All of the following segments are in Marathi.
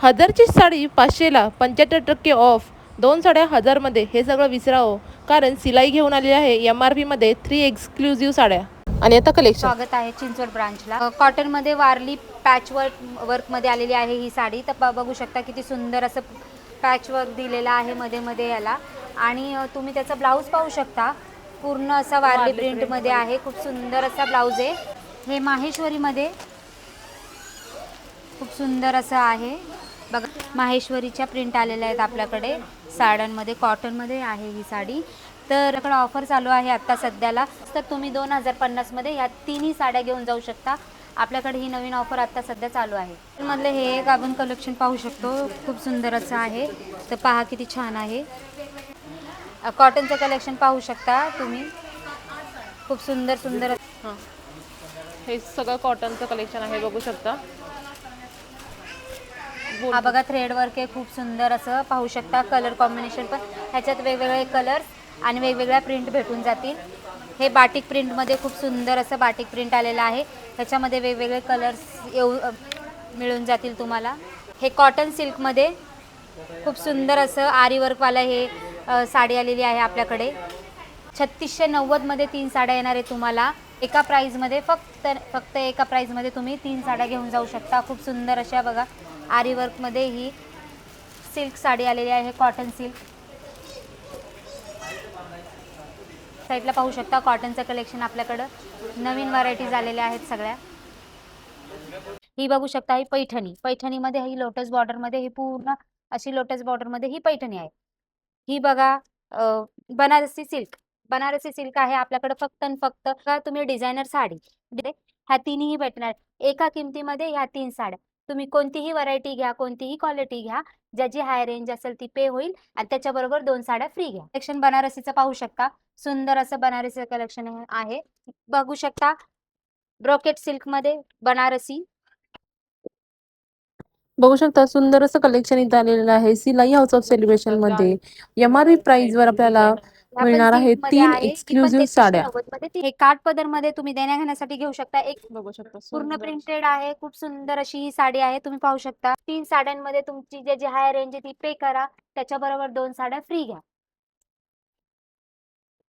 हजारची साडी 500ला 75% ऑफ. 2 साड्या 1000मध्ये. हे सगळं विसरा हो, कारण सिलाई घेऊन आली आहे MRP मध्ये 3 एक्सक्लुझिव्ह साड्या. आणि आता कलेक्शन. स्वागत आहे चिंचवड ब्रांचला. कॉटनमध्ये वारली पॅच वर्कमध्ये आलेली आहे ही साडी. तर बघू शकता किती सुंदर असं पॅच वर्क दिलेलं आहे मध्ये मध्ये याला. आणि तुम्ही त्याचा ब्लाऊज पाहू शकता, पूर्ण असा वारली प्रिंटमध्ये आहे. खूप सुंदर असा ब्लाऊज आहे. हे माहेश्वरीमध्ये खूप सुंदर असं आहे बघा. माहेश्वरीच्या प्रिंट आलेल्या आहेत आपल्याकडे साड्यांमध्ये. कॉटनमध्ये आहे ही साडी. तर आपल्याकडे ऑफर चालू आहे आत्ता सध्याला. तर तुम्ही 2050मध्ये ह्या तिन्ही साड्या घेऊन जाऊ शकता. आपल्याकडे ही नवीन ऑफर आत्ता सध्या चालू आहे. मधले हे एक आपण कलेक्शन पाहू शकतो, खूप सुंदर असं आहे. तर पहा किती छान आहे. कॉटनचं कलेक्शन पाहू शकता तुम्ही, खूप सुंदर सुंदर. हे सगळं कॉटनचं कलेक्शन आहे, बघू शकता. हा बघा थ्रेड वर्क आहे, खूप सुंदर असं पाहू शकता. कलर कॉम्बिनेशन पण ह्याच्यात वेगवेगळे कलर्स आणि वेगवेगळ्या प्रिंट भेटून जातील. हे बाटिक प्रिंटमध्ये खूप सुंदर असं बाटिक प्रिंट आलेलं आहे. ह्याच्यामध्ये वेगवेगळे कलर्स मिळून जातील तुम्हाला. हे कॉटन सिल्कमध्ये खूप सुंदर असं आरी वर्कवाला हे साडी आलेली आहे आपल्याकडे. 3690मध्ये 3 साड्या येणार आहे तुम्हाला एका प्राईजमध्ये. फक्त एका प्राईजमध्ये तुम्ही 3 साड्या घेऊन जाऊ शकता. खूप सुंदर अशा बघा आरी वर्कमध्ये ही सिल्क साडी आलेली आहे, कॉटन सिल्क. साईडला पाहू शकता कॉटनचं कलेक्शन आपल्याकडं नवीन व्हरायटीज आलेल्या आहेत सगळ्या. ही बघू शकता ही पैठणी. पैठणीमध्ये ही लोटस बॉर्डरमध्ये ही पूर्ण अशी लोटस बॉर्डरमध्ये ही पैठणी आहे. ही बघा बनारसी सिल्क. बनारसी सिल्क आहे आपल्याकडे. फक्त आणि फक्त तुम्ही डिझायनर साडी ह्या तिन्ही भेटणार एका किमतीमध्ये. ह्या 3 साड्या तुम्ही कोणतीही व्हरायटी घ्या, कोणतीही क्वालिटी घ्या, ज्याची हाय रेंज असेल ती पे होईल आणि त्याच्याबरोबर 2 साड्या फ्री घ्या. कलेक्शन बनारसीचं पाहू शकता, सुंदर असं बनारसी कलेक्शन आहे. बघू शकता ब्रोकेट सिल्कमध्ये बनारसी. बघू शकता सुंदर असं कलेक्शन इथं आलेलं आहे सिलाई हाऊस ऑफ सेलिब्रेशन मध्ये. MRP प्राइस वर आपल्याला मिळणार आहे 3 एक्सक्लुझिव्ह साड्या. हे काठ पदर मध्ये तुम्ही देण्या घेण्यासाठी घेऊ शकता. एक बघू शकता पूर्ण प्रिंटेड आहे, खूप सुंदर अशी ही साडी आहे. तुम्ही पाहू शकता 3 साड्यांमध्ये तुमची जी हाय रेंज आहे ती पे करा, त्याच्याबरोबर 2 साड्या फ्री घ्या.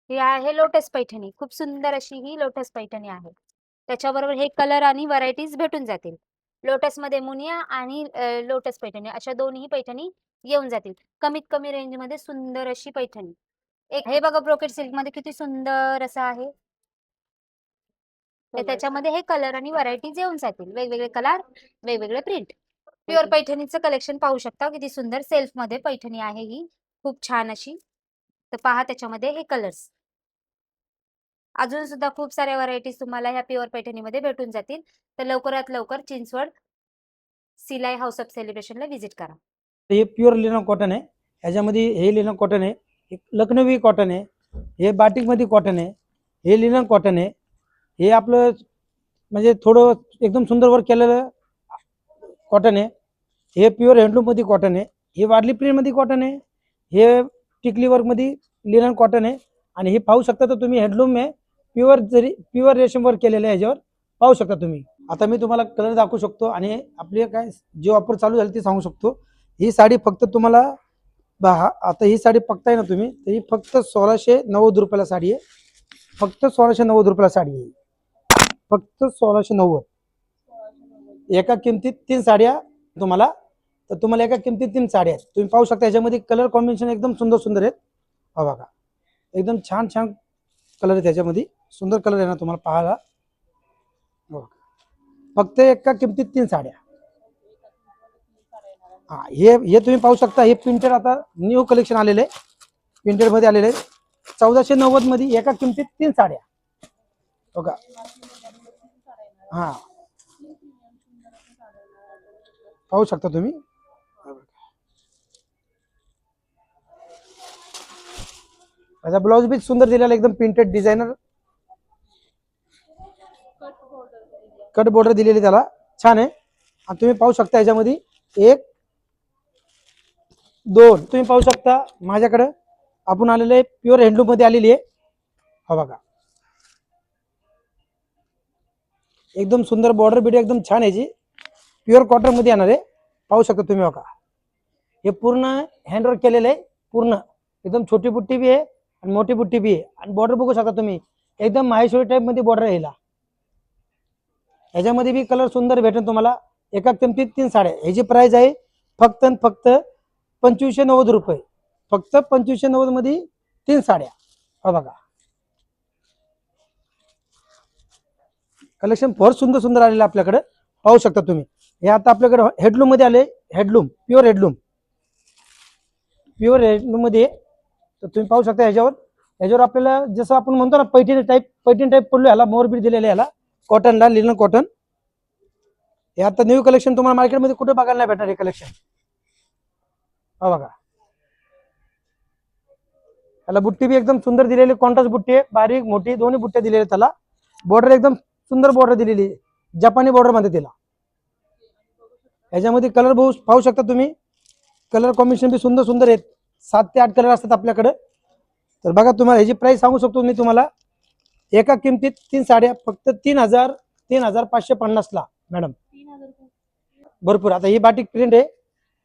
ही आहे लोटस पैठणी. खूप सुंदर अशी ही लोटस पैठणी आहे. त्याच्याबरोबर हे कलर आणि व्हरायटीज भेटून जातील. लोटस मध्ये मुनिया आणि लोटस पैठणी अशा दोन्ही पैठणी येऊन जातील. कमीत कमी रेंज मध्ये सुंदर अशी पैठणी. एक हे बघा ब्रोकेट सिल्क मध्ये किती सुंदर असं आहे. त्याच्यामध्ये हे कलर आणि व्हरायटीज येऊन जातील. वेगवेगळे कलर, वेगवेगळे प्रिंट. प्युअर पैठणीचं कलेक्शन पाहू शकता, किती सुंदर सेल्फ मध्ये पैठणी आहे ही, खूप छान अशी. तर पहा त्याच्यामध्ये हे कलर्स. अजून सुद्धा खूप साऱ्या व्हरायटीज तुम्हाला ह्या प्युअर पैठणीमध्ये भेटून जातील. तर लवकरात लवकर चिंचवड सिलाई हाऊस ऑफ सेलिब्रेशनला व्हिजिट करा. हे प्युअर लिनन कॉटन आहे. ह्याच्यामध्ये हे लिनन कॉटन आहे, एक लखनवी कॉटन आहे, हे बाटिकमध्ये कॉटन आहे, हे लिनन कॉटन आहे. हे आपलं म्हणजे थोडं एकदम सुंदर वर्क केलेलं कॉटन आहे. हे प्युअर हँडलूममध्ये कॉटन आहे. हे वारली प्रिंटमध्ये कॉटन आहे. हे टिकली वर्कमध्ये लिनन कॉटन आहे. आणि हे पाहू शकता तर तुम्ही हँडलूम आहे, प्युअर रेशम वर्क केलेलं आहे. ह्याच्यावर पाहू शकता तुम्ही. आता मी तुम्हाला कलर दाखवू शकतो आणि आपले काय जे ऑफर चालू झाली ते सांगू शकतो. ही साडी फक्त तुम्हाला आता ही साडी बघताय ना तुम्ही, तर ही फक्त 1690 रुपयाला साडी आहे. फक्त 1690 रुपयाला साडी आहे. फक्त 1690. एका किमतीत 3 साड्या तुम्हाला. तर तुम्हाला एका किमतीत 3 साड्या आहेत. तुम्ही पाहू शकता याच्यामध्ये कलर कॉम्बिनेशन एकदम सुंदर सुंदर आहेत. हा बघा एकदम छान छान कलर आहे त्याच्यामध्ये. सुंदर कलर आहे ना तुम्हाला पाहायला. फक्त एका किमतीत 3 साड्या. हा हे तुम्ही पाहू शकता. हे प्रिंटेड आता न्यू कलेक्शन आलेले आहे, प्रिंटेड मध्ये आलेले आहे. 1490 मध्ये एका किमतीत 3 साड्या बघा. हा पाहू शकता तुम्ही. त्याचा ब्लाउज बी सुंदर दिलेला, एकदम प्रिंटेड डिझायनर कट बॉर्डर दिलेली त्याला, छान आहे. आणि तुम्ही पाहू शकता याच्यामध्ये 1 2 तुम्ही पाहू शकता. माझ्याकडे आपण आलेले आहे प्युअर हँडलूम मध्ये आलेली आहे. हा बघा एकदम सुंदर बॉर्डर बीट एकदम छान आहे. जी प्युअर कॉटन मध्ये येणार आहे. पाहू शकता तुम्ही बघा, हे पूर्ण हँडवर्क केलेलं आहे, पूर्ण एकदम छोटी बुट्टी बी आहे आणि मोठी बुट्टी बी आहे. आणि बॉर्डर बघू शकता तुम्ही, एकदम माहेश्वरी टाईप मध्ये बॉर्डर आहे. ह्याच्यामध्ये बी कलर सुंदर भेटेल तुम्हाला. एका किमतीत 3 साड्या. ह्याची प्राइस आहे फक्त आणि फक्त 2590 रुपये. फक्त 2590 मध्ये 3 साड्या. हा बघा, कलेक्शन फार सुंदर सुंदर आलेलं आपल्याकडे, पाहू शकता तुम्ही. हे आता आपल्याकडे हेडलूम मध्ये आले, हेडलूम प्युअर हेडलूम, प्युअर हेडलूम मध्ये. तर तुम्ही पाहू शकता ह्याच्यावर आपल्याला जसं आपण म्हणतो ना पैठणी टाईप पडलो, ह्याला मोरबीट दिलेले, ह्याला कॉटनला लिनन कॉटन. हे आता न्यू कलेक्शन तुम्हाला मार्केटमध्ये कुठे बघायला नाही भेटणार हे कलेक्शन. हा बघा, त्याला बुट्टी बी एकदम सुंदर दिलेली, कॉन्ट्रास्ट बुट्टी आहे, बारीक मोठी दोन्ही बुट्ट्या दिलेल्या. त्याला बॉर्डर एकदम सुंदर बॉर्डर दिलेली, जपानी बॉर्डर म्हणते तिला. ह्याच्यामध्ये कलर पाहू शकता तुम्ही, कलर कॉम्बिनेशन बी सुंदर सुंदर आहेत. 7 ते 8 कलर असतात आपल्याकडे. तर बघा, तुम्हाला ह्याची प्राइस सांगू शकतो मी तुम्हाला. एका किमतीत 3 साड्या फक्त 3,550 ला मॅडम. भरपूर. आता ही बाटिक प्रिंट आहे.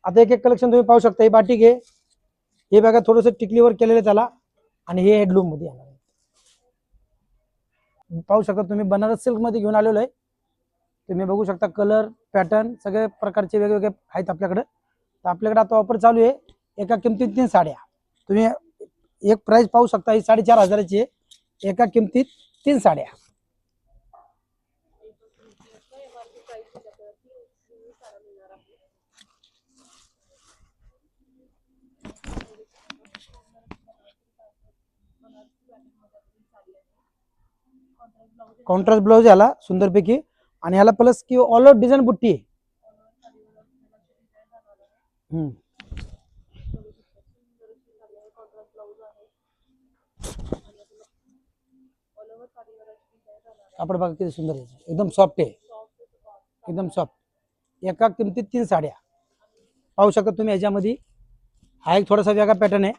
आता एक एक कलेक्शन तुम्ही पाहू शकता. ही बाटिक आहे, हे बघा थोडंसं टिकलीवर केलेलं आहे त्याला, आणि हे हेडलूम मध्ये येणार आहे. पाहू शकता तुम्ही, बनारस सिल्क मध्ये घेऊन आलेलो आहे. तुम्ही बघू शकता कलर पॅटर्न सगळे प्रकारचे वेगवेगळे आहेत आपल्याकडे. तर आपल्याकडे आता ऑफर चालू आहे, एका किमतीत 3 साड्या. तुम्ही एक प्राइस पाहू शकता, ही 4,500ची आहे. एका किमतीत 3 साड्या. कॉन्ट्रास्ट ब्लाउज याला सुंदरपैकी, आणि ह्याला प्लस की ऑल ओव्हर डिझाईन बुट्टी आहे. कापड बघा किती सुंदर आहे, एकदम सॉफ्ट आहे, एकदम सॉफ्ट. एका किमतीत 3 साड्या. पाहू शकता तुम्ही. ह्याच्यामध्ये हा एक थोडासा वेगळा पॅटर्न आहे.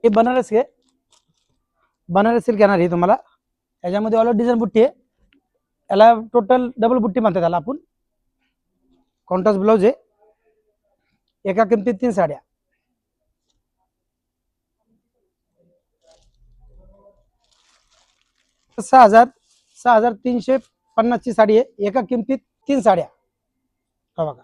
हे बनारस आहे, बनारस सिल्क येणार आहे तुम्हाला. याच्यामध्ये ऑल डिझाईन बुट्टी आहे, याला टोटल डबल बुट्टी म्हणतात त्याला आपण. कॉन्ट्रास्ट ब्लाउज आहे. एका किमतीत 3 साड्या. सहा हजार 350 ची साडी आहे. एका किमतीत 3 साड्या. हा बघा,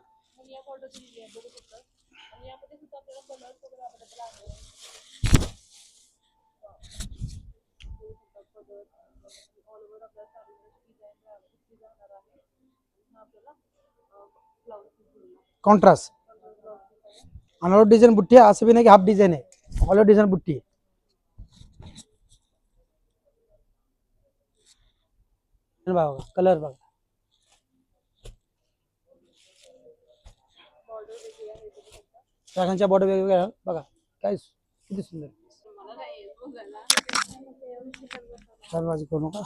कॉन्ट्रास्ट आणि ऑल डिझाईन बुट्टी आहे. असं बी नाही की हाफ डिझाईन आहे, ऑल डिझाईन बुट्टी आहे. बघा कलर बघा, राखांच्या बॉर्डर वेगवेगळ्या बघा, काय किती सुंदर. चालबाजी करू नका.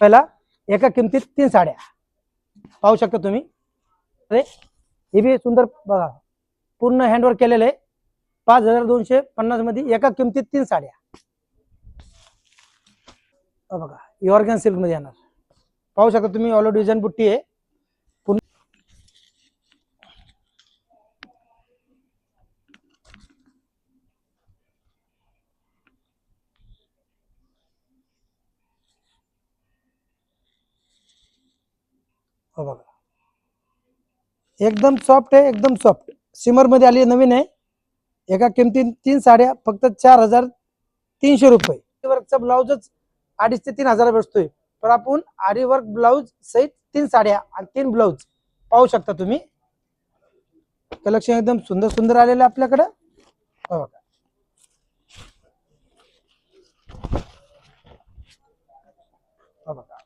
पहिला एका किमतीत 3 साड्या. पाहू शकता तुम्ही. अरे हे बी सुंदर बघा, पूर्ण हँडवर्क केलेलं आहे. 5,250 मध्ये एका किमतीत 3 साड्या. बघा, ही ऑर्गन सिल्क मध्ये येणार. पाहू शकता तुम्ही, ऑल डिझाईन बुट्टी आहे. बघा, एकदम सॉफ्ट आहे, एकदम सॉफ्ट. सिमर मध्ये आली, नवीन आहे. एका किमतीत 3 साड्या फक्त 4,300 रुपये. वर्कचा ब्लाउजच 2,500 ते 3,000 बसतोय. तर आपण आरी वर्क ब्लाउज सहित 3 साड्या आणि 3 ब्लाउज. पाहू शकता तुम्ही, कलेक्शन एकदम सुंदर सुंदर आलेलं आपल्याकडे. बघा, बघा,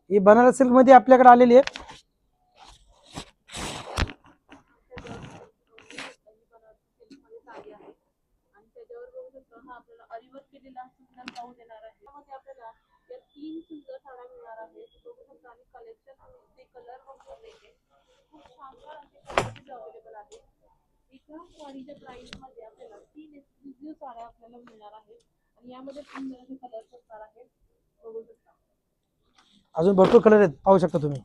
ही बनारस सिल्क मध्ये आपल्याकडे आलेली आहे. एका साडीच्या प्राइस मध्ये आपल्याला 3 एक्सक्लुझिव्ह साड्या आपल्याला मिळणार आहेत आणि यामध्ये सुंदर असे कलर्स असणार आहेत. बघू शकता. अजून भरपूर कलर आहेत, पाहू शकता तुम्ही.